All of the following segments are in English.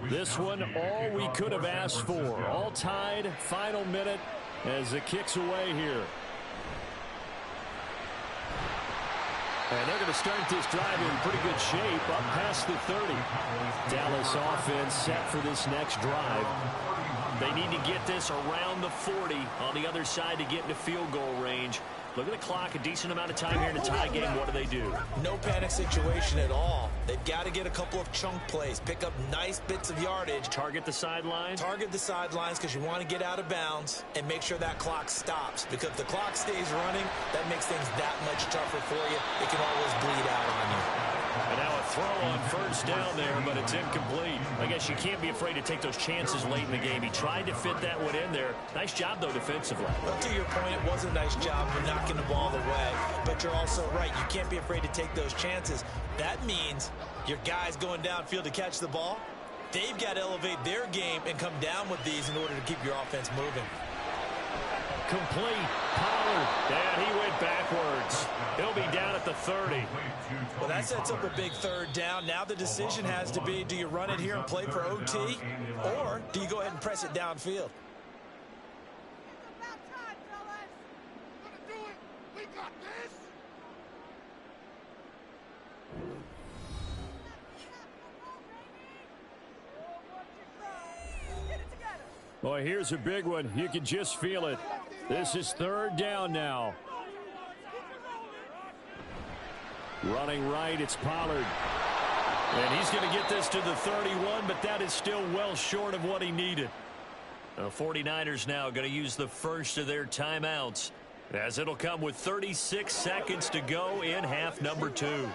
This one, all we could have asked for. All tied, final minute as it kicks away here. And they're going to start this drive in pretty good shape, up past the 30. Dallas offense set for this next drive. They need to get this around the 40 on the other side to get into field goal range. Look at the clock, a decent amount of time here in a tie game. What do? No panic situation at all. They've got to get a couple of chunk plays, pick up nice bits of yardage. Target the sideline? Target the sidelines because you want to get out of bounds and make sure that clock stops. Because if the clock stays running, that makes things that much tougher for you. It can always bleed out on you. And now a throw on first down there, but it's incomplete. I guess you can't be afraid to take those chances late in the game. He tried to fit that one in there. Nice job, though, defensively. Well, to your point, it was a nice job for knocking the ball away. But you're also right. You can't be afraid to take those chances. That means your guys going downfield to catch the ball, they've got to elevate their game and come down with these in order to keep your offense moving. Complete. Pollard. And he went backwards. He'll be down at the 30. Well, that sets up a big third down. Now the decision has to be, do you run it here and play for OT, or do you go ahead and press it downfield? Boy, here's a big one. You can just feel it. This is third down now. Running right, it's Pollard. And he's going to get this to the 31, but that is still well short of what he needed. The 49ers now going to use the first of their timeouts, as it'll come with 36 seconds to go in half number 2.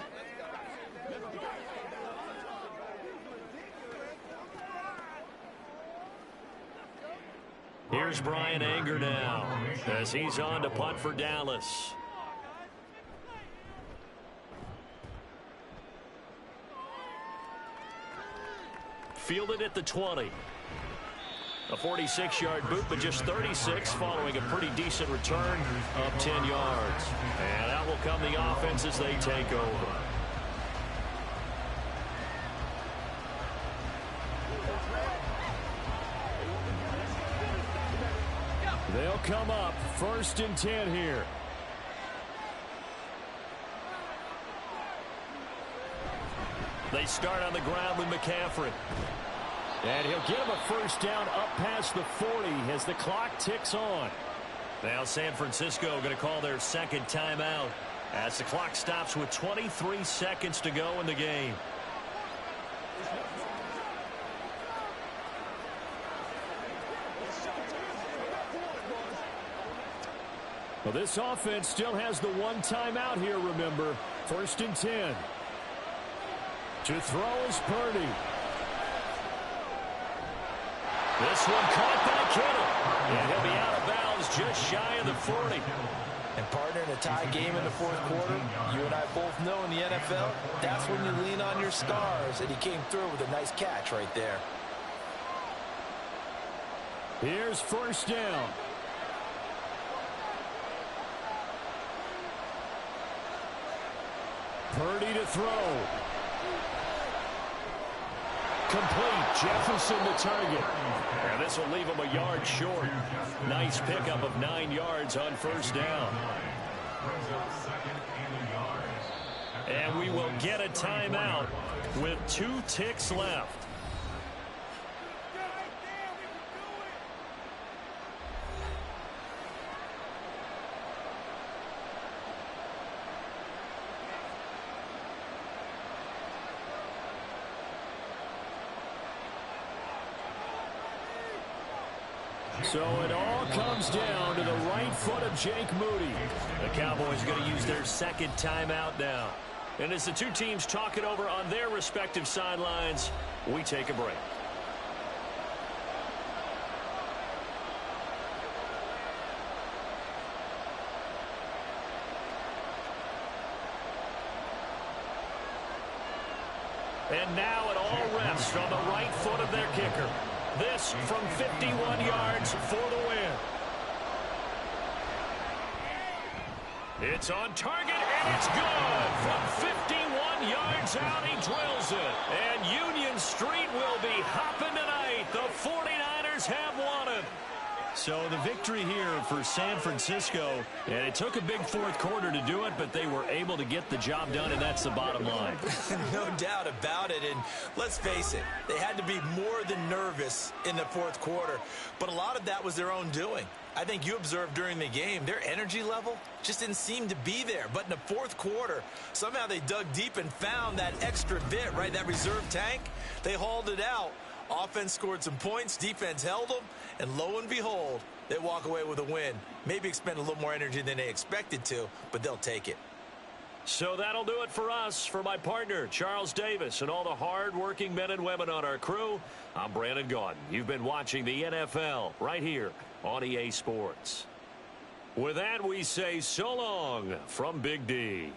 Here's Brian Anger now, as he's on to punt for Dallas. Fielded at the 20. A 46-yard boot, but just 36 following a pretty decent return of 10 yards. And out will come the offense as they take over. They'll come up first and 10 here. They start on the ground with McCaffrey. And he'll get him a first down up past the 40 as the clock ticks on. Now San Francisco going to call their second timeout as the clock stops with 23 seconds to go in the game. Well, this offense still has the one timeout here, remember. First and 10. To throw is Purdy. This one caught by Kittle. And he'll be out of bounds just shy of the 40. And partner, in a tie game in the fourth quarter, you and I both know in the NFL, that's when you lean on your stars. And he came through with a nice catch right there. Here's first down. Purdy to throw. Complete. Jefferson to target. And this will leave him a yard short. Nice pickup of 9 yards on first down. And we will get a timeout with 2 ticks left. So it all comes down to the right foot of Jake Moody. The Cowboys are going to use their second timeout now. And as the two teams talk it over on their respective sidelines, we take a break. And now it all rests on the right foot of their kicker. This from 51 yards for the win. It's on target, and it's good from 51 yards out, he drills it. And Union Street will be hopping tonight. The 49ers have won it. So the victory here for San Francisco, and it took a big fourth quarter to do it, but they were able to get the job done, and that's the bottom line. No doubt about it, and let's face it, they had to be more than nervous in the fourth quarter, but a lot of that was their own doing. I think you observed during the game, their energy level just didn't seem to be there. But in the fourth quarter, somehow they dug deep and found that extra bit, right, that reserve tank. They hauled it out. Offense scored some points, defense held them, and lo and behold, they walk away with a win. Maybe expend a little more energy than they expected to, but they'll take it. So that'll do it for us. For my partner, Charles Davis, and all the hard-working men and women on our crew, I'm Brandon Gaudin. You've been watching the NFL right here on EA Sports. With that, we say so long from Big D.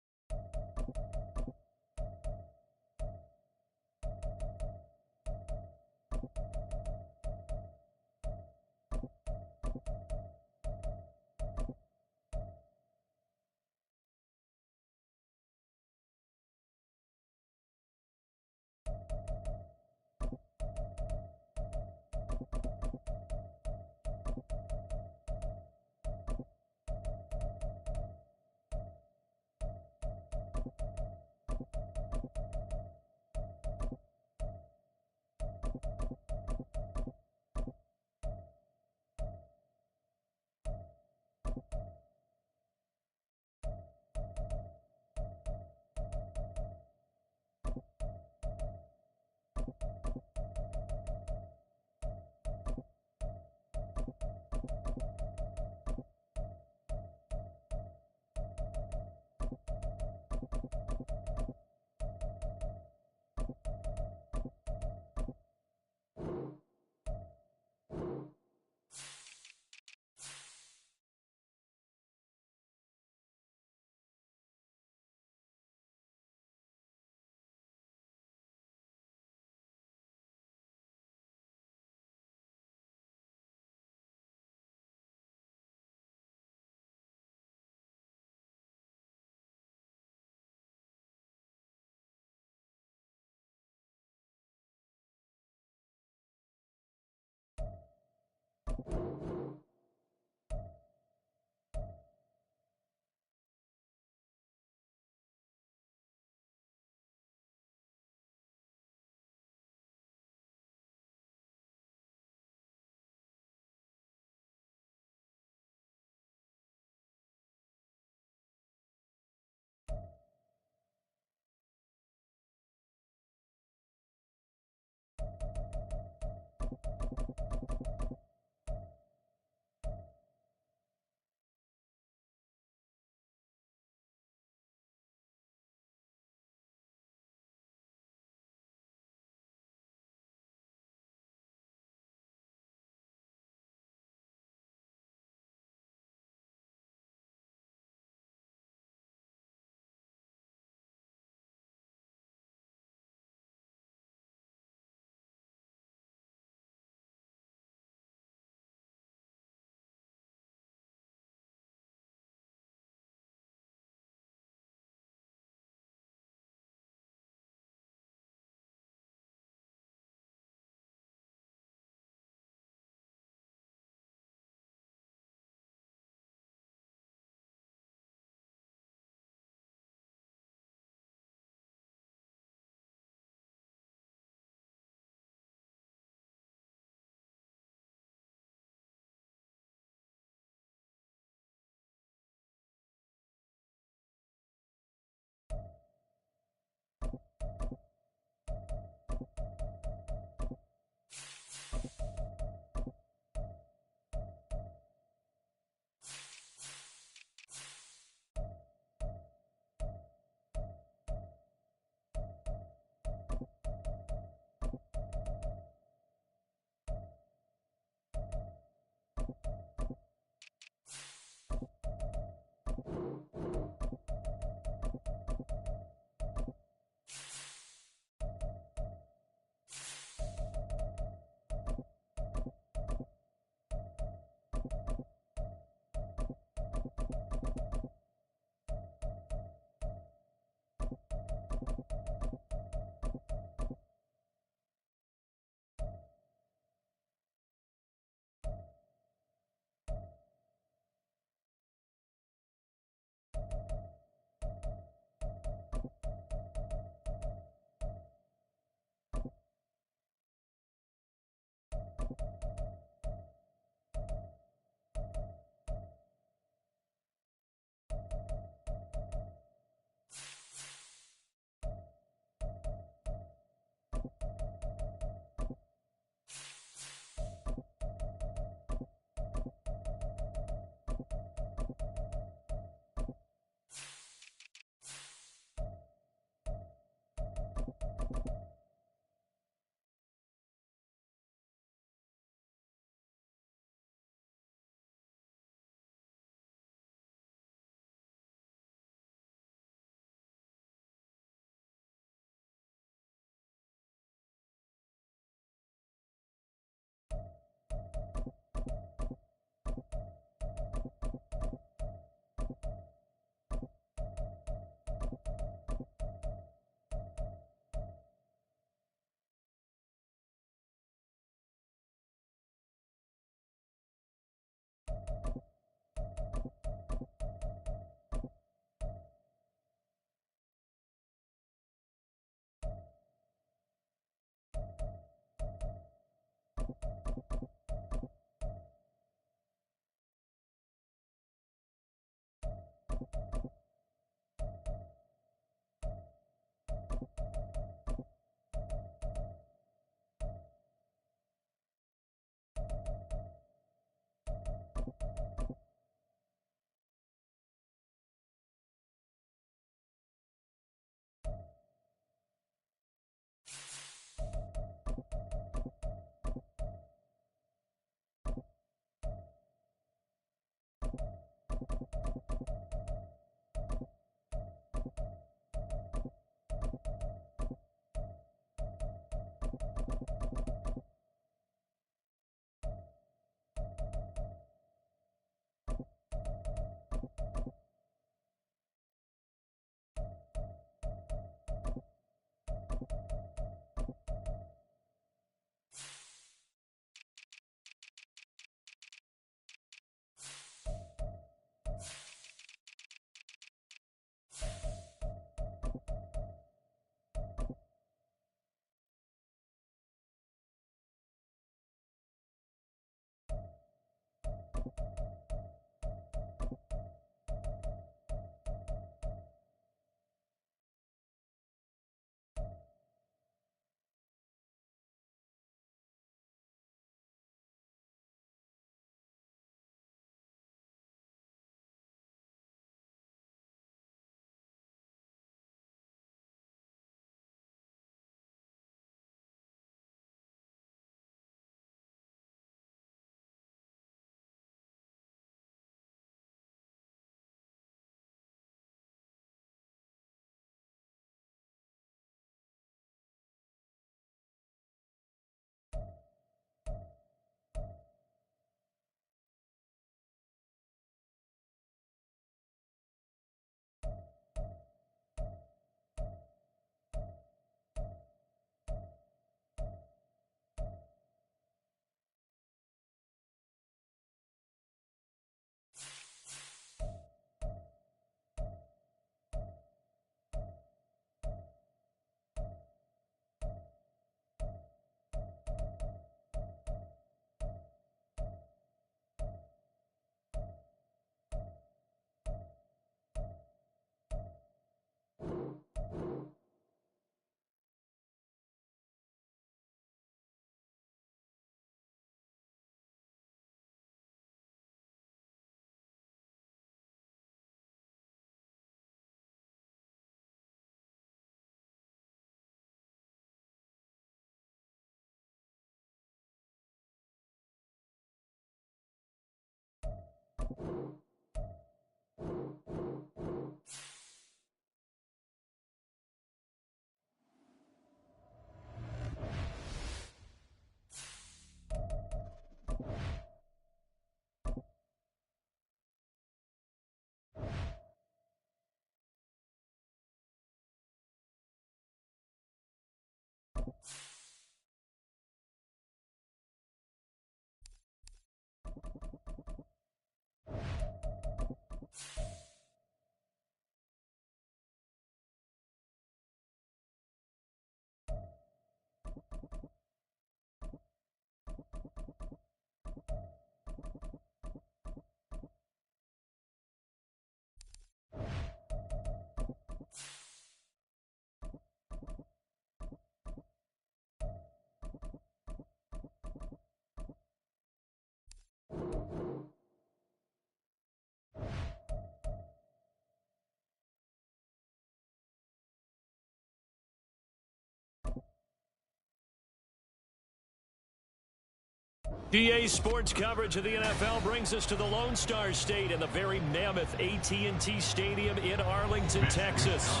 EA Sports coverage of the NFL brings us to the Lone Star State and the very mammoth AT&T Stadium in Arlington, Texas.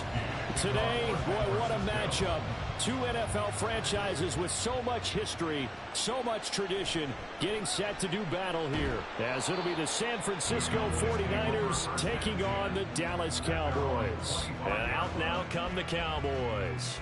Today, boy, what a matchup. Two NFL franchises with so much history, so much tradition, getting set to do battle here. As it'll be the San Francisco 49ers taking on the Dallas Cowboys. And out now come the Cowboys.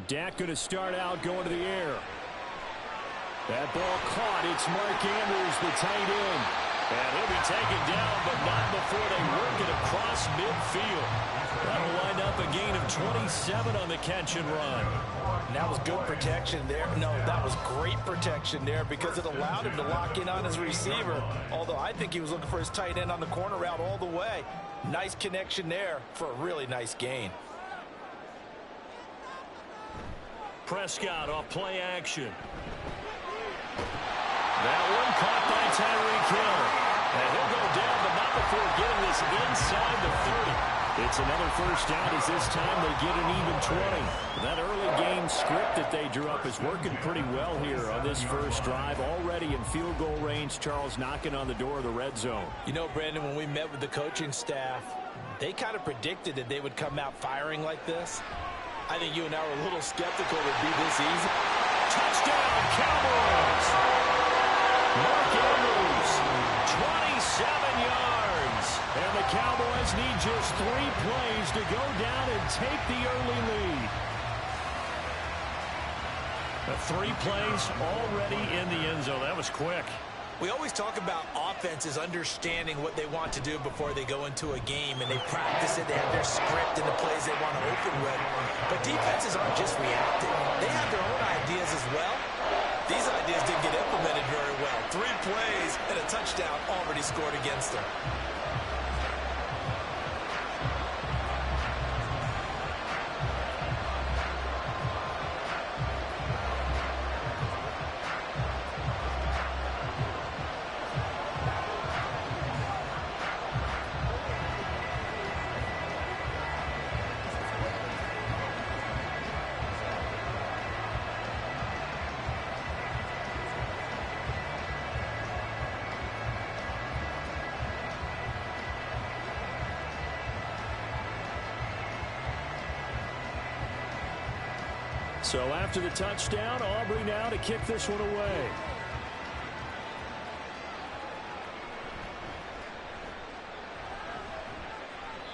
Dak going to start out going to the air. That ball caught. It's Mark Andrews, the tight end. And he'll be taken down, but not before they work it across midfield. That'll wind up a gain of 27 on the catch and run. And that was good protection there. No, that was great protection there because it allowed him to lock in on his receiver. Although I think he was looking for his tight end on the corner route all the way. Nice connection there for a really nice gain. Prescott off play action. That one caught by Tyreek Hill. And he'll go down, but not before getting this inside the 30. It's another first down as this time they get an even 20. That early game script that they drew up is working pretty well here on this first drive. Already in field goal range, Charles knocking on the door of the red zone. You know, Brandon, when we met with the coaching staff, they kind of predicted that they would come out firing like this. I think you and I were a little skeptical it would be this easy. Touchdown, Cowboys! Mark Andrews, 27 yards. And the Cowboys need just 3 plays to go down and take the early lead. The 3 plays already in the end zone. That was quick. We always talk about offenses understanding what they want to do before they go into a game, and they practice it. They have their script and the plays they want to open with. But defenses aren't just reacting. They have their own ideas as well. These ideas didn't get implemented very well. 3 plays and a touchdown already scored against them. So after the touchdown, Aubrey now to kick this one away.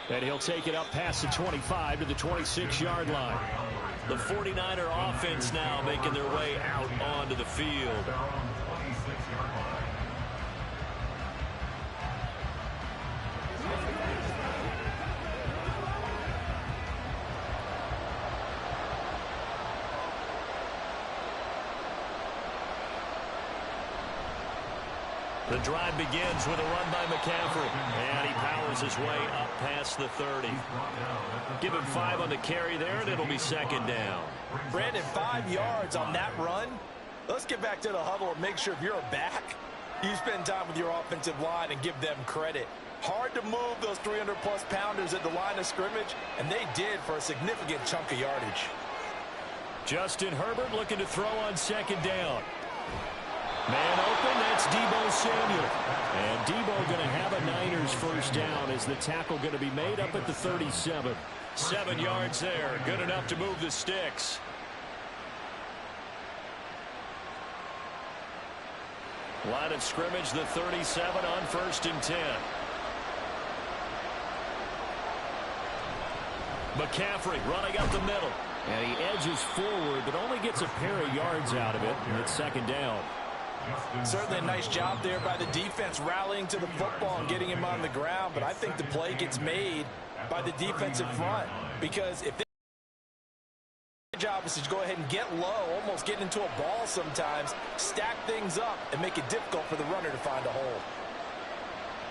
And he'll take it up past the 25 to the 26-yard line. The 49er offense now making their way out onto the field. The drive begins with a run by McCaffrey, and he powers his way up past the 30. Give him 5 on the carry there, and it'll be second down. Brandon, 5 yards on that run. Let's get back to the huddle and make sure if you're a back, you spend time with your offensive line and give them credit. Hard to move those 300-plus pounders at the line of scrimmage, and they did for a significant chunk of yardage. Justin Herbert looking to throw on second down. Man open, that's Deebo Samuel. And Deebo going to have a Niners first down as the tackle going to be made up at the 37. 7 yards there, good enough to move the sticks. Line of scrimmage, the 37 on 1st and 10. McCaffrey running up the middle. And he edges forward, but only gets a pair of yards out of it. And it's second down. Certainly a nice job there by the defense rallying to the football and getting him on the ground. But I think the play gets made by the defensive front. Because if their job is to go ahead and get low, almost get into a ball sometimes, stack things up, and make it difficult for the runner to find a hole.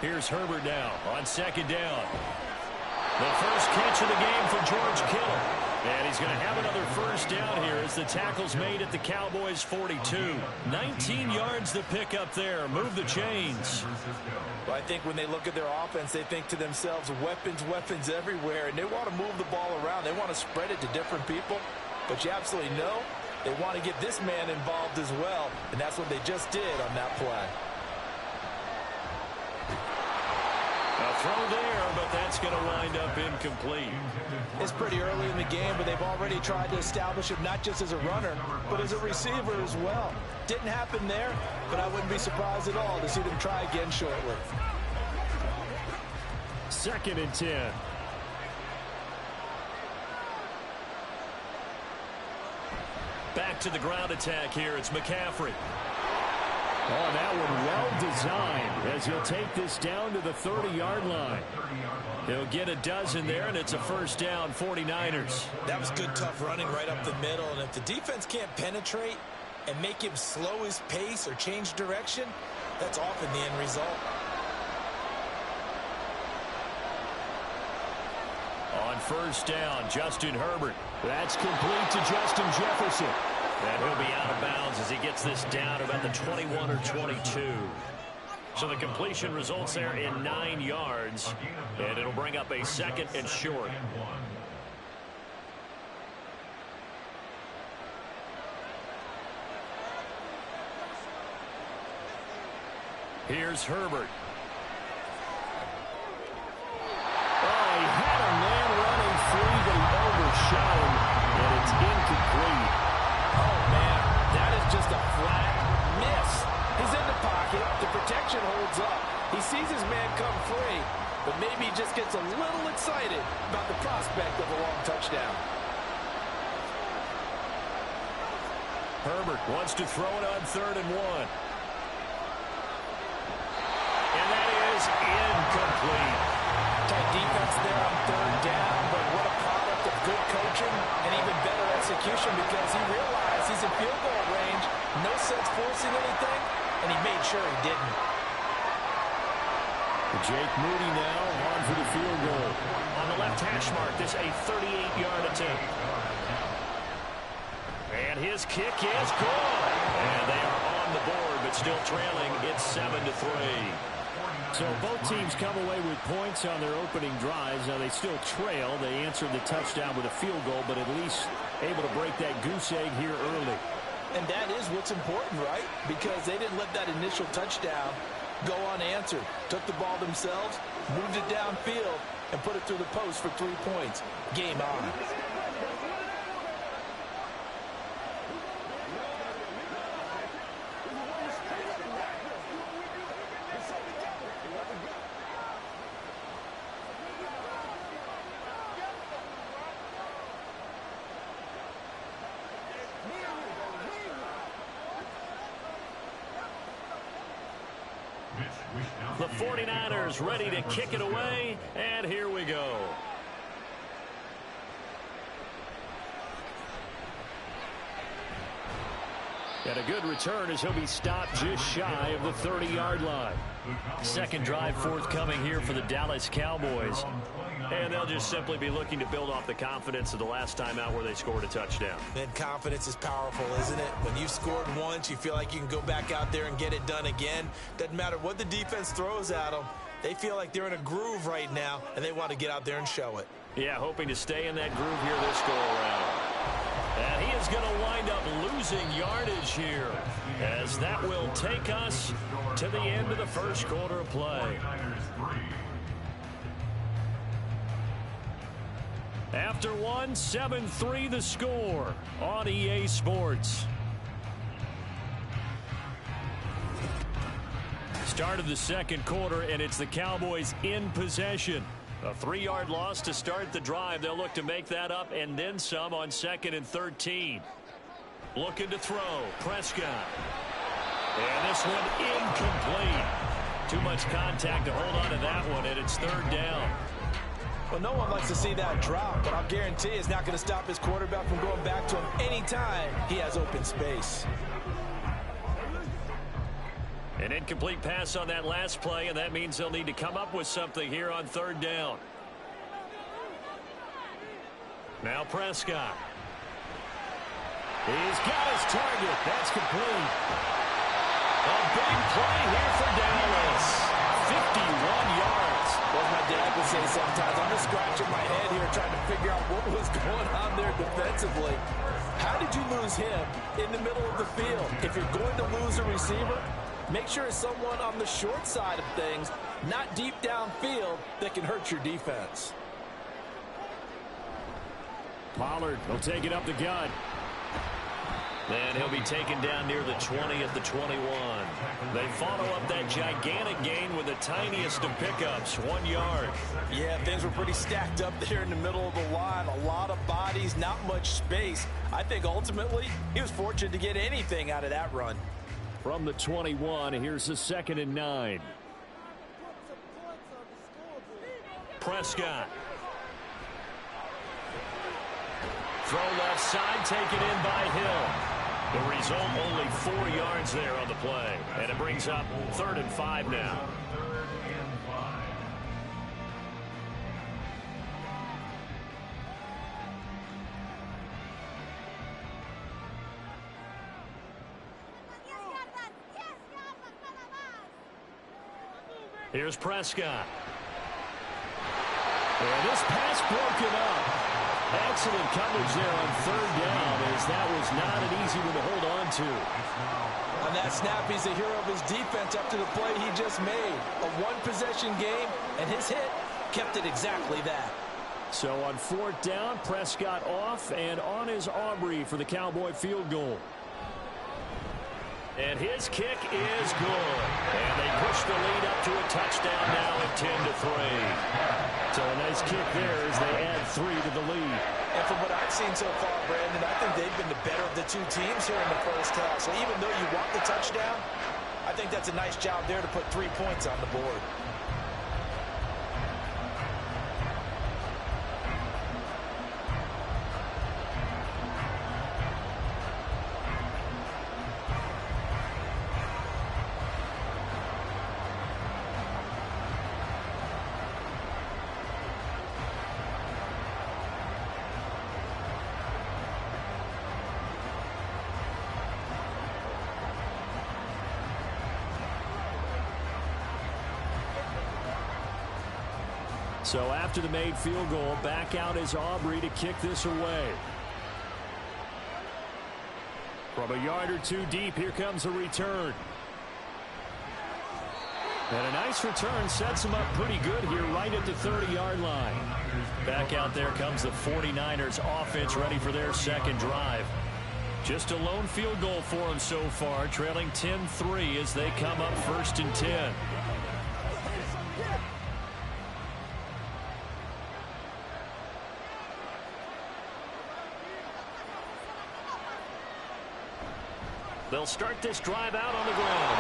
Here's Herbert now on second down. The first catch of the game for George Kittle. And he's going to have another first down here as the tackle's made at the Cowboys' 42. 19 yards to pick up there. Move the chains. Well, I think when they look at their offense, they think to themselves, weapons, weapons everywhere, and they want to move the ball around. They want to spread it to different people, but you absolutely know they want to get this man involved as well, and that's what they just did on that play. A throw there, but that's going to wind up incomplete. It's pretty early in the game, but they've already tried to establish him not just as a runner, but as a receiver as well. Didn't happen there, but I wouldn't be surprised at all to see them try again shortly. 2nd and 10. Back to the ground attack here. It's McCaffrey. Oh, that one well designed as he'll take this down to the 30-yard line. He'll get a dozen there, and it's a first down, 49ers. That was good, tough running right up the middle, and if the defense can't penetrate and make him slow his pace or change direction, that's often the end result. On first down, Justin Herbert. That's complete to Justin Jefferson. And he'll be out of bounds as he gets this down about the 21 or 22. So the completion results there in 9 yards. And it'll bring up a 2nd and short. Here's Herbert. Oh, he had a man running free, but he overshot him, and it's incomplete. Oh, man, that is just a flat miss. He's in the pocket. The protection holds up. He sees his man come free, but maybe he just gets a little excited about the prospect of a long touchdown. Herbert wants to throw it on 3rd and 1. And that is incomplete. Tight defense there on 3rd down, but what a product of good coaching and even better execution because he realized he's in field goal range. No sense forcing anything, and he made sure he didn't. Jake Moody now on for the field goal. On the left hash mark, this a 38-yard attempt. And his kick is good. And they are on the board, but still trailing. It's 7-3. So both teams come away with points on their opening drives. Now they still trail. They answered the touchdown with a field goal, but at least able to break that goose egg here early. And that is what's important, right? Because they didn't let that initial touchdown go unanswered. Took the ball themselves, moved it downfield, and put it through the post for 3 points. Game on. The 49ers ready to kick it away, and here we go. And a good return as he'll be stopped just shy of the 30-yard line. Second drive forthcoming here for the Dallas Cowboys. And they'll just simply be looking to build off the confidence of the last time out where they scored a touchdown. And confidence is powerful, isn't it? When you've scored once, you feel like you can go back out there and get it done again. Doesn't matter what the defense throws at them. They feel like they're in a groove right now, and they want to get out there and show it. Yeah, hoping to stay in that groove here this go-around. And he is going to wind up losing yardage here, as that will take us to the end of the first quarter of play. After one, 7-3 the score on EA Sports. Start of the second quarter, and it's the Cowboys in possession. A 3-yard loss to start the drive. They'll look to make that up and then some on 2nd and 13. Looking to throw. Prescott. And this one incomplete. Too much contact to hold on to that one, and it's 3rd down. Well, no one likes to see that drop, but I'll guarantee it's not going to stop his quarterback from going back to him anytime he has open space. An incomplete pass on that last play, and that means they'll need to come up with something here on 3rd down. Now Prescott. He's got his target. That's complete. A big play here for Dallas. 51 yards. Well, my dad would say sometimes, I'm just scratching my head here trying to figure out what was going on there defensively. How did you lose him in the middle of the field? If you're going to lose a receiver, make sure it's someone on the short side of things, not deep downfield, that can hurt your defense. Pollard will take it up the gut. And he'll be taken down near the 20 at the 21. They follow up that gigantic gain with the tiniest of pickups, 1 yard. Yeah, things were pretty stacked up there in the middle of the line. A lot of bodies, not much space. I think ultimately he was fortunate to get anything out of that run. From the 21, here's the 2nd and 9. Prescott. Throw left side, taken in by Hill. The result, only 4 yards there on the play. And it brings up 3rd and 5 now. Here's Prescott. And this pass broken up. Excellent coverage there on 3rd down, as that was not an easy one to hold on to. On that snap, he's the hero of his defense up to the play he just made. A one-possession game, and his hit kept it exactly that. So on 4th down, Prescott off, and on is Aubrey for the Cowboy field goal. And his kick is good. And they push the lead up to a touchdown now at 10-3. So a nice kick there as they add 3 to the lead. And from what I've seen so far, Brandon, I think they've been the better of the two teams here in the first half. So even though you want the touchdown, I think that's a nice job there to put 3 points on the board. So after the made field goal, back out is Aubrey to kick this away. From a yard or 2 deep, here comes a return. And a nice return sets him up pretty good here right at the 30-yard line. Back out there comes the 49ers offense ready for their 2nd drive. Just a lone field goal for them so far, trailing 10-3 as they come up 1st and 10. They'll start this drive out on the ground.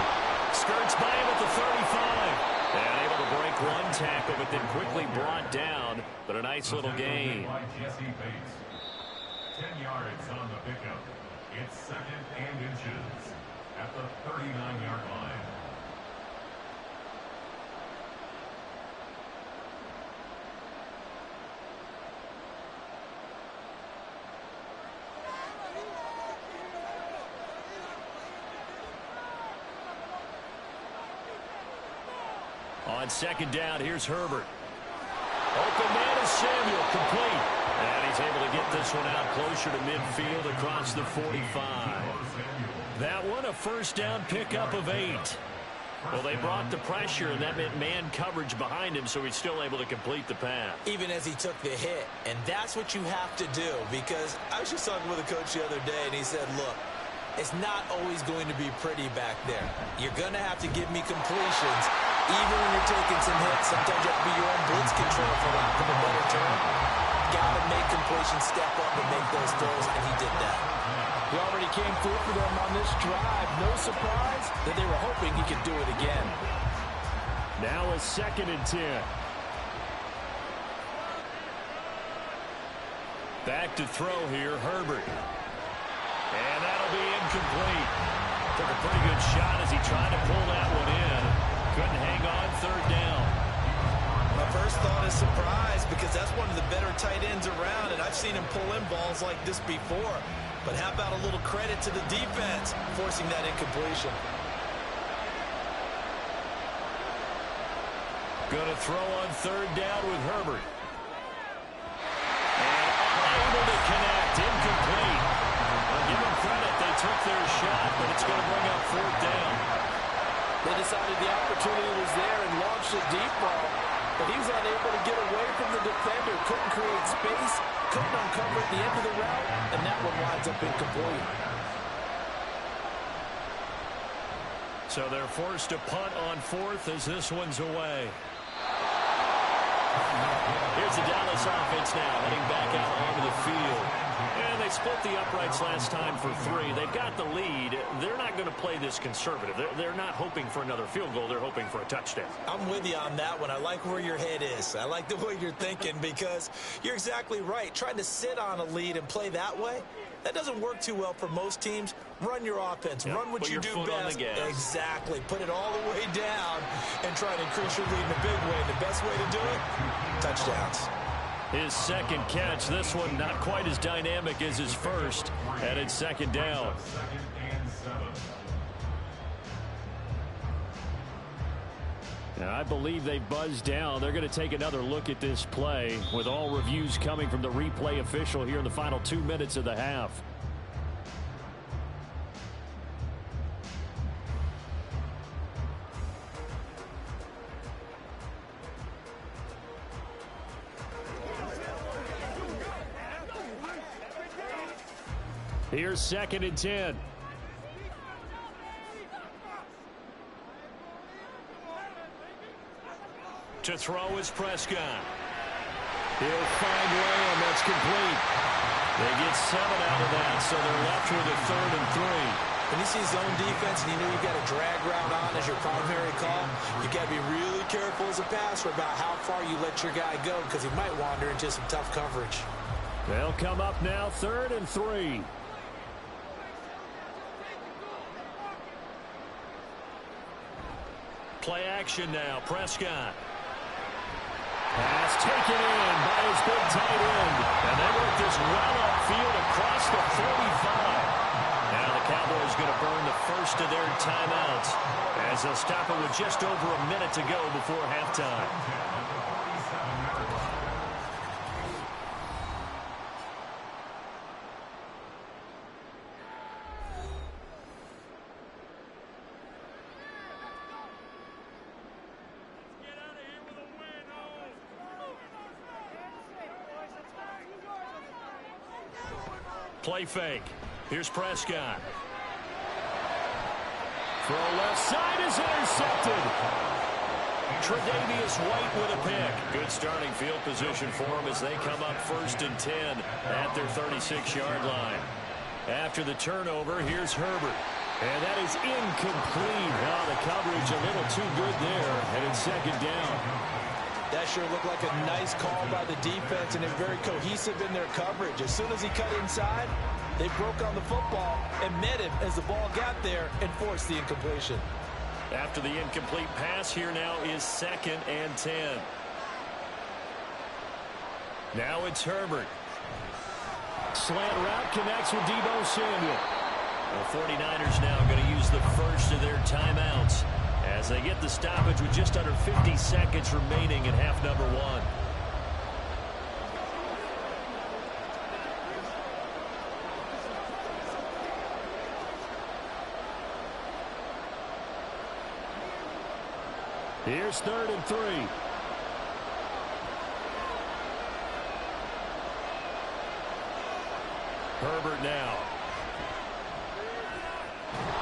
Skirts by him at the 35. And able to break 1 tackle, but then quickly brought down. But a nice little gain. 10 yards on the pickup. It's 2nd and inches at the 39-yard line. On 2nd down, here's Herbert. Open man is Samuel, complete. And he's able to get this one out closer to midfield across the 45. That one, a 1st down pickup of 8. Well, they brought the pressure, and that meant man coverage behind him, so he's still able to complete the pass. Even as he took the hit. And that's what you have to do, because I was just talking with a coach the other day, and he said, look, it's not always going to be pretty back there. You're going to have to give me completions, even when you're taking some hits. Sometimes you have to be your own blitz control, for lack of a better term. Got to make completions, step up and make those throws, and he did that. He already came through for them on this drive. No surprise that they were hoping he could do it again. Now a 2nd and 10. Back to throw here, Herbert. And that'll be incomplete. Took a pretty good shot as he tried to pull that one in. Couldn't hang on 3rd down. My first thought is surprise because that's one of the better tight ends around, and I've seen him pull in balls like this before. But how about a little credit to the defense forcing that incompletion? Going to throw on third down with Herbert. And unable to connect. Incomplete. I'll give them credit. They took their shot, but it's going to bring up fourth down. They decided the opportunity was there and launched a deep ball, but he was unable to get away from the defender. Couldn't create space, couldn't uncover at the end of the route, and that one winds up incomplete. So they're forced to punt on fourth as this one's away. Here's the Dallas offense now, heading back out onto the field. And they split the uprights last time for 3. They've got the lead. They're not going to play this conservative. They're not hoping for another field goal. They're hoping for a touchdown. I'm with you on that one. I like where your head is. I like the way you're thinking because you're exactly right. Trying to sit on a lead and play that way, that doesn't work too well for most teams. Run your offense. Yep. Run what you do best. Exactly. Put it all the way down and try to increase your lead in a big way. And the best way to do it, touchdowns. His second catch, this one not quite as dynamic as his first, and it's second down. Now, I believe they buzzed down. They're going to take another look at this play with all reviews coming from the replay official here in the final 2 minutes of the half. Here's 2nd and 10. To throw is Prescott. He'll find Lamb. That's complete. They get 7 out of that, so they're left with a 3rd and 3. When you see zone defense and you know you've got a drag route on as your primary call, you've got to be really careful as a passer about how far you let your guy go because he might wander into some tough coverage. They'll come up now 3rd and 3. Play action now. Prescott. Pass taken in by his big tight end. And they work this well upfield across the 35. Now the Cowboys going to burn the first of their timeouts as they'll stop it with just over a minute to go before halftime. Play fake. Here's Prescott. Throw left side is intercepted. Tre'Davious White with a pick. Good starting field position for him as they come up 1st and 10 at their 36-yard line. After the turnover, here's Herbert. And that is incomplete. Now the coverage a little too good there, and it's 2nd down. That sure looked like a nice call by the defense, and they're very cohesive in their coverage. As soon as he cut inside, they broke on the football and met him as the ball got there and forced the incompletion. After the incomplete pass, here now is 2nd and 10. Now it's Herbert. Slant route connects with Deebo Samuel. The 49ers now going to use the first of their timeouts as they get the stoppage with just under 50 seconds remaining in half number 1. Here's 3rd and 3. Herbert now.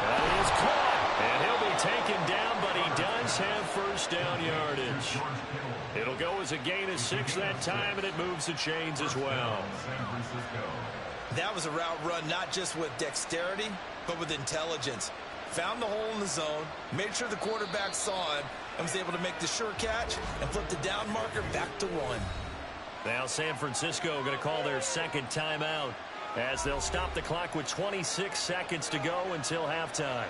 That is caught, and he'll be taken down, but he does have first down yardage. It'll go as a gain of 6 that time, and it moves the chains as well. That was a route run not just with dexterity, but with intelligence. Found the hole in the zone, made sure the quarterback saw him, and was able to make the sure catch and flip the down marker back to 1. Now San Francisco going to call their 2nd timeout as they'll stop the clock with 26 seconds to go until halftime.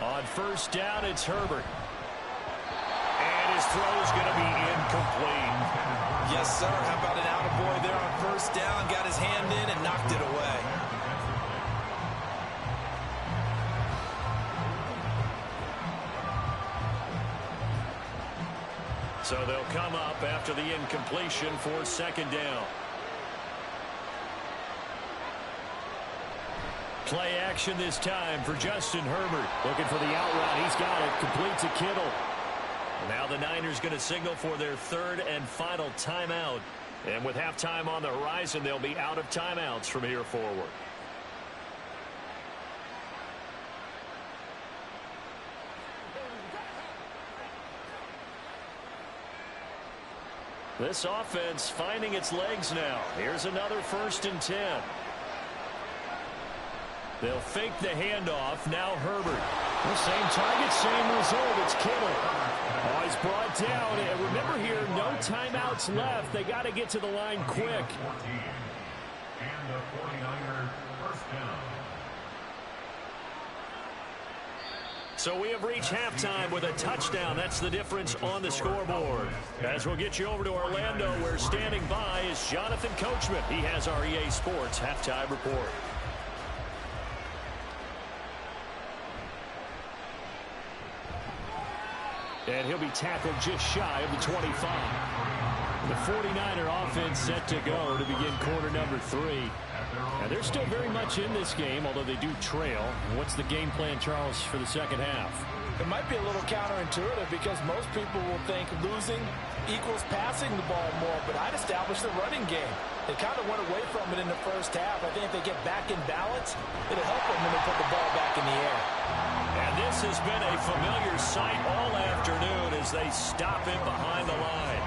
On first down, it's Herbert. And his throw is going to be incomplete. Yes, sir. How about an attaboy there on first down? Got his hand in and knocked it away. So they'll come up after the incompletion for second down. Play action this time for Justin Herbert. Looking for the out route. He's got it. Complete to Kittle. Now the Niners going to signal for their third and final timeout. And with halftime on the horizon, they'll be out of timeouts from here forward. This offense finding its legs now. Here's another 1st and 10. They'll fake the handoff. Now Herbert. The same target, same result. It's Kittle. Oh, he's brought down. And remember here, no timeouts left. They got to get to the line quick. And the 49ers first down. So we have reached halftime with a touchdown. That's the difference on the scoreboard. As we'll get you over to Orlando, where standing by is Jonathan Coachman. He has our EA Sports halftime report. And he'll be tackled just shy of the 25. The 49er offense set to go to begin quarter number 3. And they're still very much in this game, although they do trail. What's the game plan, Charles, for the second half? It might be a little counterintuitive because most people will think losing equals passing the ball more, but I'd establish the running game. They kind of went away from it in the first half. I think if they get back in balance, it'll help them when they put the ball back in the air. And this has been a familiar sight all afternoon as they stop him behind the line.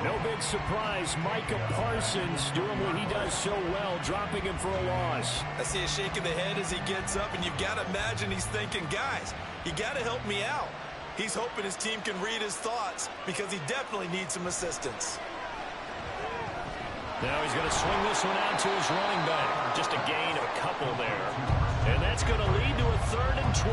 No big surprise, Micah Parsons doing what he does so well, dropping him for a loss. I see a shake of the head as he gets up, and you've got to imagine he's thinking, guys, you got to help me out. He's hoping his team can read his thoughts because he definitely needs some assistance. Now he's going to swing this one out to his running back. Just a gain of a couple there. And that's going to lead to a 3rd and 12.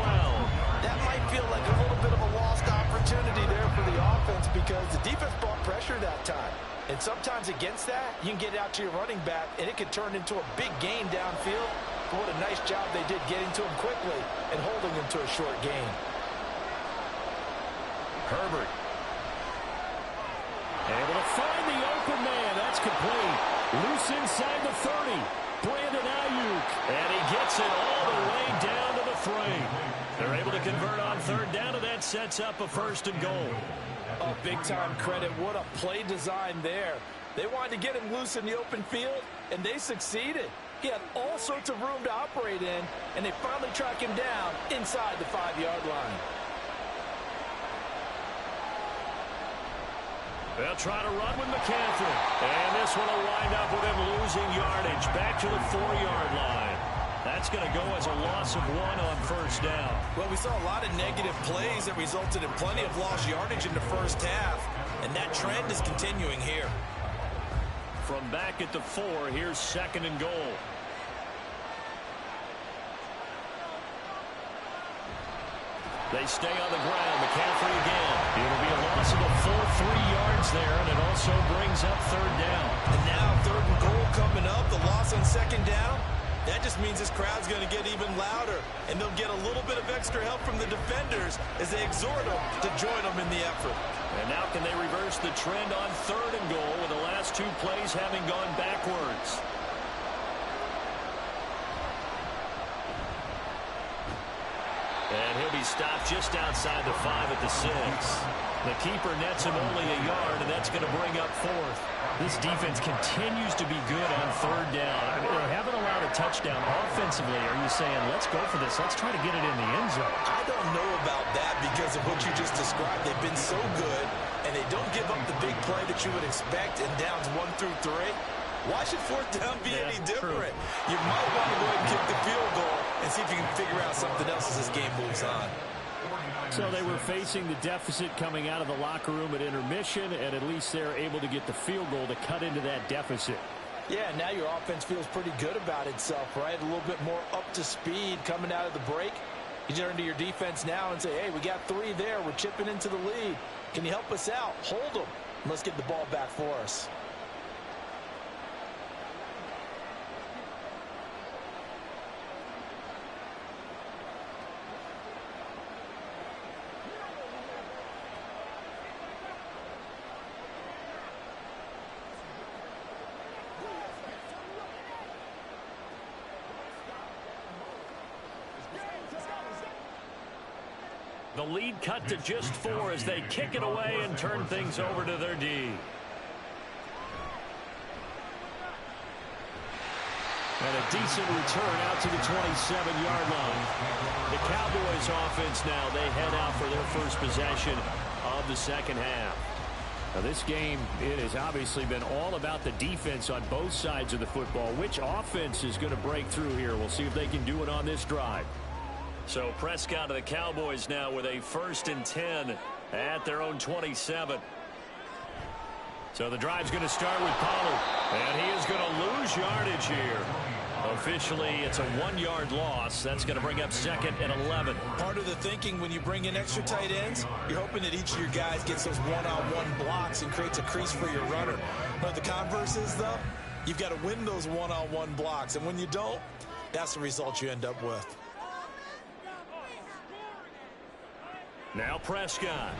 That might feel like a little bit of a lost opportunity there for the offense because the defense brought pressure that time. And sometimes against that, you can get out to your running back, and it could turn into a big gain downfield. But what a nice job they did getting to him quickly and holding him to a short gain. Herbert. Able to find the open man. That's complete. Loose inside the 30. Brandon Ayuk. And he gets it all the way down to the 3. They're able to convert on 3rd down, and that sets up a 1st and goal. Oh, big-time credit. What a play design there. They wanted to get him loose in the open field, and they succeeded. He had all sorts of room to operate in, and they finally track him down inside the 5-yard line. They'll try to run with McCaffrey. And this one will wind up with him losing yardage back to the 4-yard line. That's going to go as a loss of 1 on 1st down. Well, we saw a lot of negative plays that resulted in plenty of lost yardage in the first half, and that trend is continuing here. From back at the 4, here's 2nd and goal. They stay on the ground. McCaffrey again. It'll be a loss of a full 3 yards there, and it also brings up 3rd down. And now 3rd and goal coming up. The loss on 2nd down. That just means this crowd's going to get even louder, and they'll get a little bit of extra help from the defenders as they exhort them to join them in the effort. And now can they reverse the trend on 3rd and goal with the last 2 plays having gone backwards? And he'll be stopped just outside the 5 at the 6. The keeper nets him only a yard, and that's going to bring up 4th. This defense continues to be good on 3rd down. I mean, they haven't allowed a touchdown offensively. Are you saying, let's go for this? Let's try to get it in the end zone. I don't know about that because of what you just described. They've been so good, and they don't give up the big play that you would expect in downs 1 through 3. Why should 4th down be any different? True. You might want to go ahead and kick the field goal and see if you can figure out something else as this game moves on. So they were facing the deficit coming out of the locker room at intermission, and at least they're able to get the field goal to cut into that deficit. Yeah, now your offense feels pretty good about itself, right? A little bit more up to speed coming out of the break. You turn to your defense now and say, hey, we got 3 there. We're chipping into the lead. Can you help us out? Hold them. Let's get the ball back for us. The lead cut to just 4 as they kick it away and turn things over to their D. And a decent return out to the 27-yard line. The Cowboys offense now, they head out for their first possession of the second half. Now this game, it has obviously been all about the defense on both sides of the football. Which offense is going to break through here? We'll see if they can do it on this drive. So Prescott of the Cowboys now with a 1st and 10 at their own 27. So the drive's going to start with Pollard, and he is going to lose yardage here. Officially, it's a 1-yard loss. That's going to bring up 2nd and 11. Part of the thinking when you bring in extra tight ends, you're hoping that each of your guys gets those one-on-one blocks and creates a crease for your runner. But the converse is, though, you've got to win those one-on-one blocks. And when you don't, that's the result you end up with. Now Prescott.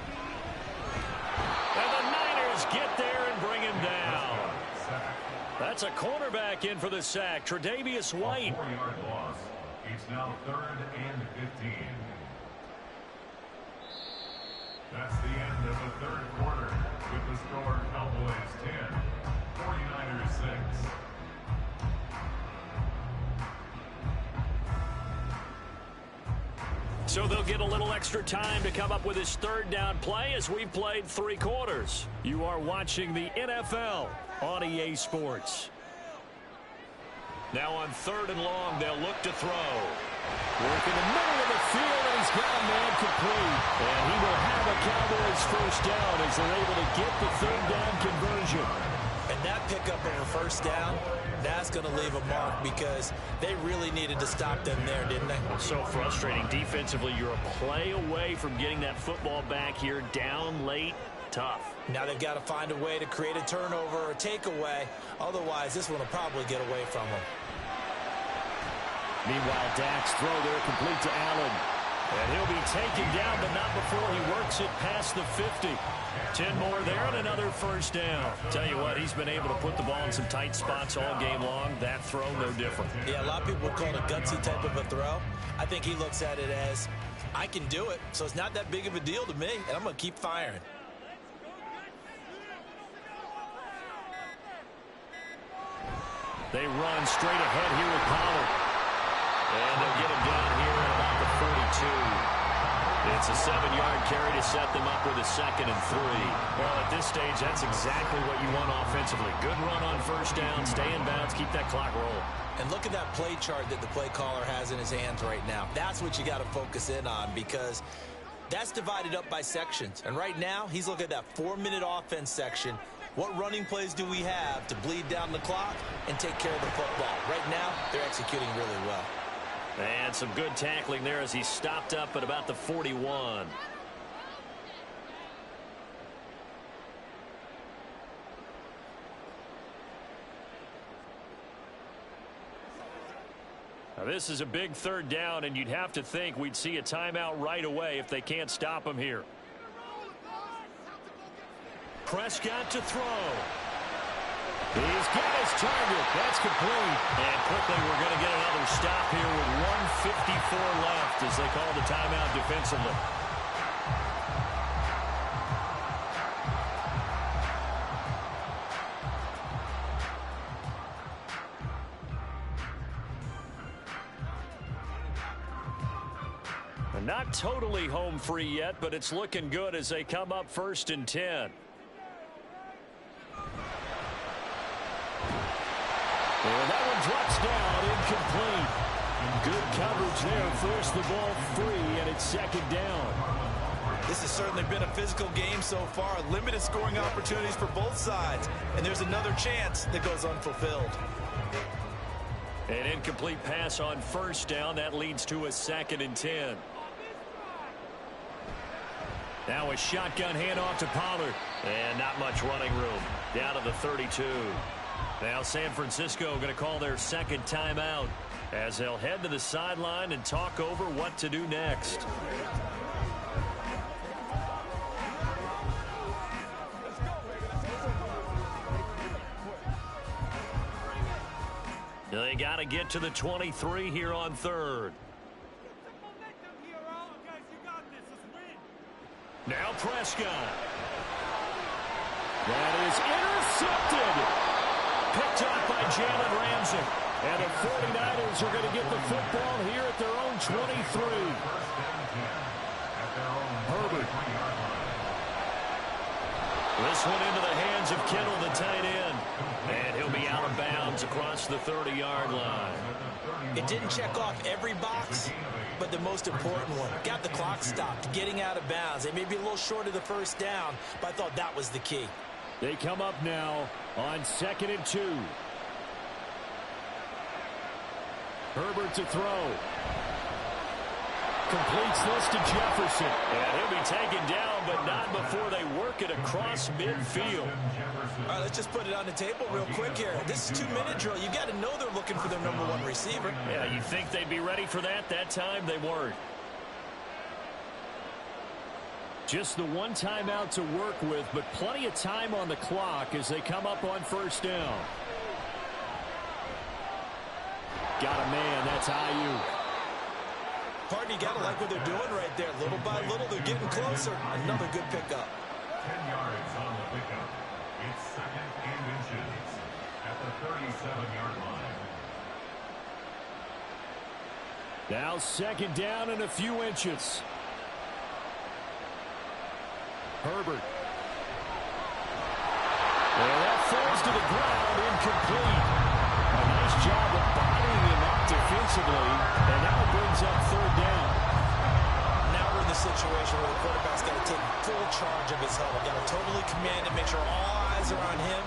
And the Niners get there and bring him down. That's a cornerback in for the sack, Tre'Davious White. 4-yard loss. It's now 3rd and 15. That's the end of the 3rd quarter with the score Cowboys 10, 49ers 6. So they'll get a little extra time to come up with his 3rd down play as we've played 3 quarters. You are watching the NFL on EA Sports. Now on 3rd and long, they'll look to throw. Work in the middle of the field, and he's got a man complete. And he will have a Cowboys 1st down as they're able to get the 3rd down conversion. And that pickup of a 1st down, that's going to leave a mark because they really needed to stop them there, didn't they? So frustrating. Defensively, you're a play away from getting that football back here down late. Tough. Now they've got to find a way to create a turnover or a takeaway. Otherwise, this one will probably get away from them. Meanwhile, Dak's throw there complete to Allen. And he'll be taken down, but not before he works it past the 50. 10 more there and another 1st down. Tell you what, he's been able to put the ball in some tight spots all game long. That throw, no different. Yeah, a lot of people would call it a gutsy type of a throw. I think he looks at it as, I can do it, so it's not that big of a deal to me, and I'm going to keep firing. They run straight ahead here with Pollard. And they'll get him down here at about the 42. It's a 7-yard carry to set them up with a 2nd and 3. Well, at this stage, that's exactly what you want offensively. Good run on 1st down, stay in bounds, keep that clock rolling. And look at that play chart that the play caller has in his hands right now. That's what you got to focus in on because that's divided up by sections. And right now, he's looking at that 4-minute offense section. What running plays do we have to bleed down the clock and take care of the football? Right now, they're executing really well. And some good tackling there as he stopped up at about the 41. Now this is a big 3rd down, and you'd have to think we'd see a timeout right away if they can't stop him here. Prescott to throw. He's got his target. That's complete. And quickly we're going to get another stop here with 1:54 left as they call the timeout defensively. And not totally home free yet, but it's looking good as they come up 1st and 10. And that one drops down, incomplete. Good coverage there, forced the ball free, and it's 2nd down. This has certainly been a physical game so far. Limited scoring opportunities for both sides. And there's another chance that goes unfulfilled. An incomplete pass on 1st down. That leads to a 2nd and 10. Now a shotgun handoff to Pollard. And not much running room. Down to the 32. Now San Francisco going to call their second timeout as they'll head to the sideline and talk over what to do next. They got to get to the 23 here on third. Now Prescott. That is intercepted. Picked up by Jalen Ramsey. And the 49ers are going to get the football here at their own 23. Herbert. This one into the hands of Kittle, the tight end. And he'll be out of bounds across the 30-yard line. It didn't check off every box, but the most important one. Got the clock stopped, getting out of bounds. They may be a little short of the first down, but I thought that was the key. They come up now on 2nd and 2. Herbert to throw. Completes this to Jefferson. And he'll be taken down, but not before they work it across midfield. All right, let's just put it on the table real quick here. This is 2-minute drill. You got to know they're looking for their number one receiver. Yeah, you think they'd be ready for that? That time they weren't. Just the one timeout to work with, but plenty of time on the clock as they come up on first down. Got a man, that's Ayuk. Partner, you got to like what they're doing right there. Little by little, they're getting closer. Another good pickup. 10 yards on the pickup. It's 2nd and inches at the 37-yard line. Now 2nd down and a few inches. Herbert. And that falls to the ground, incomplete. A nice job of bodying him up defensively, and now it brings up 3rd down. Now we're in the situation where the quarterback's got to take full charge of his huddle. Got to totally command it, make sure all eyes are on him.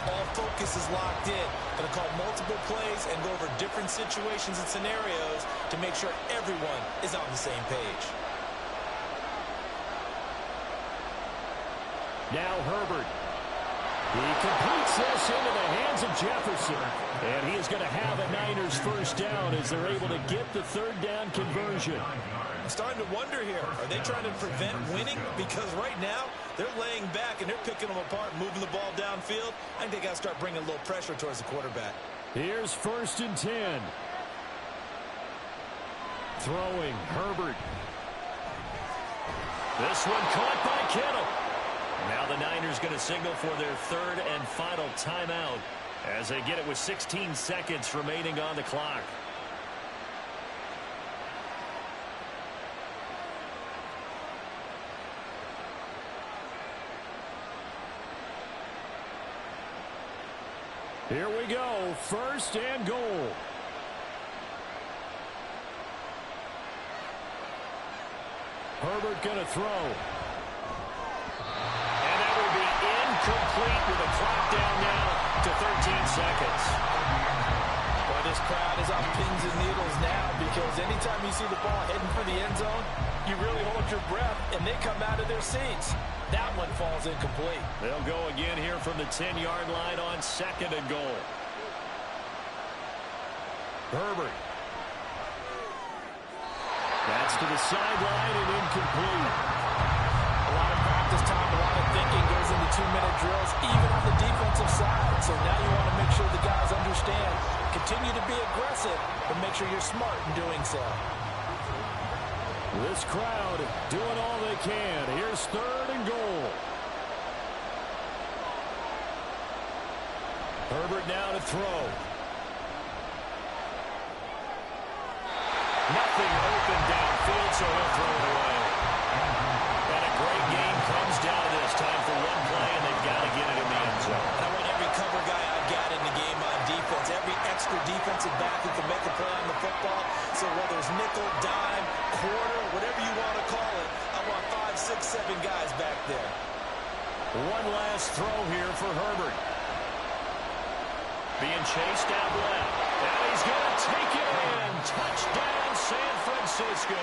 All focus is locked in. Going to call multiple plays and go over different situations and scenarios to make sure everyone is on the same page. Now Herbert. He completes this into the hands of Jefferson. And he is going to have a Niners first down as they're able to get the 3rd down conversion. I'm starting to wonder here, are they trying to prevent winning? Because right now, they're laying back and they're picking them apart, moving the ball downfield. I think they got to start bringing a little pressure towards the quarterback. Here's 1st and 10. Throwing, Herbert. This one caught by Kittle. Now the Niners going to signal for their 3rd and final timeout as they get it with 16 seconds remaining on the clock. Here we go, 1st and goal. Herbert going to throw. Complete with a clock down now to 13 seconds. Well, this crowd is on pins and needles now because anytime you see the ball heading for the end zone, you really hold your breath, and they come out of their seats. That one falls incomplete. They'll go again here from the 10-yard line on 2nd and goal. Herbert. That's to the sideline and incomplete. A lot of practice time, a lot of thinking goes into 2-minute drills, even on the defensive side. So now you want to make sure the guys understand. Continue to be aggressive, but make sure you're smart in doing so. This crowd doing all they can. Here's 3rd and goal. Herbert now to throw. Nothing open downfield, so he'll throw it away. And a great game comes down to this. Time for one play, and they've got to get it in the end zone. And I want every cover guy I've got in the game on defense, every extra defensive back who can make a play on the football. So whether it's nickel, dime, quarter, whatever you want to call it, I want 5, 6, 7 guys back there. One last throw here for Herbert. Being chased out left. And he's going to take it in. Touchdown, San Francisco.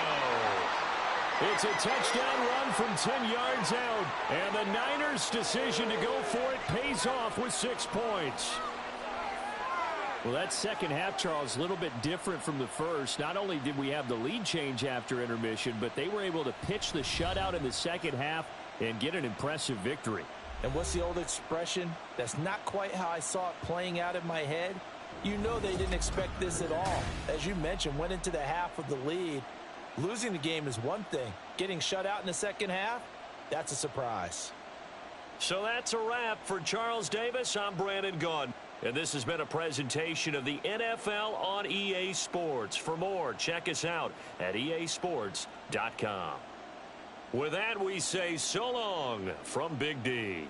It's a touchdown run from 10 yards out. And the Niners' decision to go for it pays off with 6 points. Well, that second half, Charles, a little bit different from the first. Not only did we have the lead change after intermission, but they were able to pitch the shutout in the second half and get an impressive victory. And what's the old expression? That's not quite how I saw it playing out in my head. You know they didn't expect this at all. As you mentioned, went into the half with the lead. Losing the game is one thing. Getting shut out in the second half, that's a surprise. So that's a wrap for Charles Davis. I'm Brandon Gaudin. And this has been a presentation of the NFL on EA Sports. For more, check us out at easports.com. With that, we say so long from Big D.